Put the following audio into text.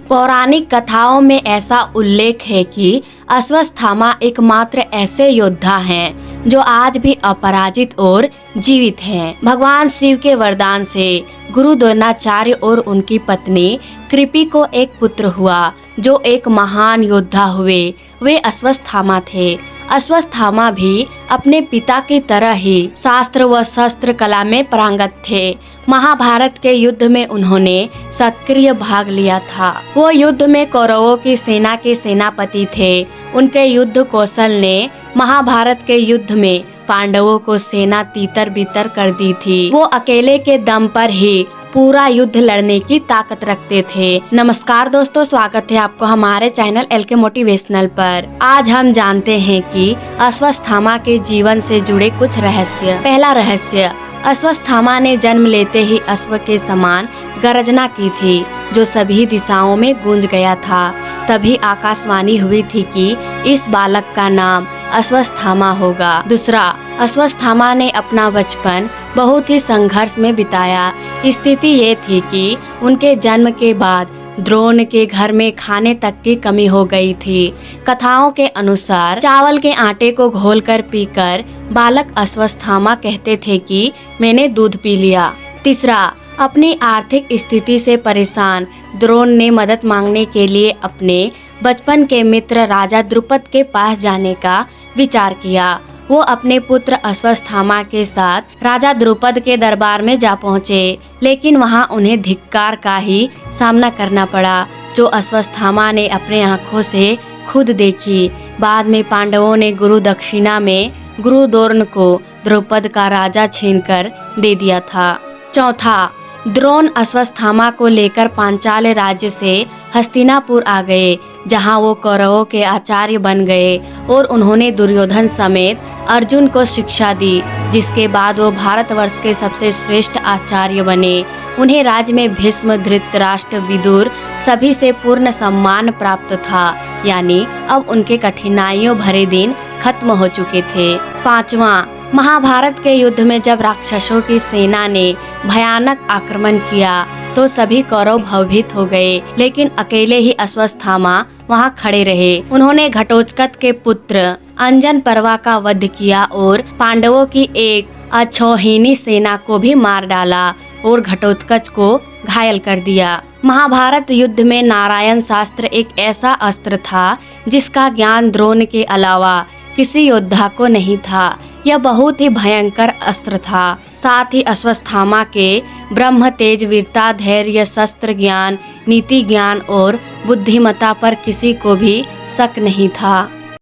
पौराणिक कथाओं में ऐसा उल्लेख है कि अश्वत्थामा एकमात्र ऐसे योद्धा हैं जो आज भी अपराजित और जीवित हैं। भगवान शिव के वरदान से गुरु द्रोणाचार्य और उनकी पत्नी कृपि को एक पुत्र हुआ जो एक महान योद्धा हुए। वे अश्वत्थामा थे। अश्वत्थामा भी अपने पिता की तरह ही शास्त्र व शस्त्र कला में पारंगत थे। महाभारत के युद्ध में उन्होंने सक्रिय भाग लिया था। वो युद्ध में कौरवों की सेना के सेनापति थे। उनके युद्ध कौशल ने महाभारत के युद्ध में पांडवों को सेना तीतर बीतर कर दी थी। वो अकेले के दम पर ही पूरा युद्ध लड़ने की ताकत रखते थे। नमस्कार दोस्तों, स्वागत है आपको हमारे चैनल LK मोटिवेशनल पर। आज हम जानते हैं कि अश्वत्थामा के जीवन से जुड़े कुछ रहस्य। पहला रहस्य, अश्वत्थामा ने जन्म लेते ही अश्व के समान गर्जना की थी जो सभी दिशाओं में गूंज गया था। तभी आकाशवाणी हुई थी कि इस बालक का नाम अश्वत्थामा होगा। दूसरा, अश्वत्थामा ने अपना बचपन बहुत ही संघर्ष में बिताया। स्थिति ये थी कि उनके जन्म के बाद द्रोण के घर में खाने तक की कमी हो गई थी। कथाओं के अनुसार चावल के आटे को घोलकर पीकर बालक अश्वत्थामा कहते थे कि मैंने दूध पी लिया। तीसरा, अपनी आर्थिक स्थिति से परेशान द्रोण ने मदद मांगने के लिए अपने बचपन के मित्र राजा द्रुपद के पास जाने का विचार किया। वो अपने पुत्र अश्वत्थामा के साथ राजा द्रुपद के दरबार में जा पहुँचे, लेकिन वहाँ उन्हें धिक्कार का ही सामना करना पड़ा जो अश्वत्थामा ने अपने आँखों से खुद देखी। बाद में पांडवों ने गुरु दक्षिणा में गुरु द्रोण को द्रुपद का राजा छीनकर दे दिया था। चौथा, द्रोण अश्वत्थामा को लेकर पांचाल राज्य से हस्तिनापुर आ गए, जहां वो कौरवों के आचार्य बन गए और उन्होंने दुर्योधन समेत अर्जुन को शिक्षा दी, जिसके बाद वो भारतवर्ष के सबसे श्रेष्ठ आचार्य बने। उन्हें राज्य में भीष्म, धृतराष्ट्र, विदुर सभी से पूर्ण सम्मान प्राप्त था, यानी अब उनके कठिनाइयों भरे दिन खत्म हो चुके थे। पांचवा, महाभारत के युद्ध में जब राक्षसों की सेना ने भयानक आक्रमण किया तो सभी कौरव भयभीत हो गए, लेकिन अकेले ही अश्वत्थामा वहां खड़े रहे। उन्होंने घटोत्कच के पुत्र अंजनपर्वा का वध किया और पांडवों की एक अक्षौहिणी सेना को भी मार डाला और घटोत्कच को घायल कर दिया। महाभारत युद्ध में नारायण शास्त्र एक ऐसा अस्त्र था जिसका ज्ञान द्रोण के अलावा किसी योद्धा को नहीं था। यह बहुत ही भयंकर अस्त्र था। साथ ही अश्वत्थामा के ब्रह्म तेज, वीरता, धैर्य, शस्त्र ज्ञान, नीति ज्ञान और बुद्धिमत्ता पर किसी को भी शक नहीं था।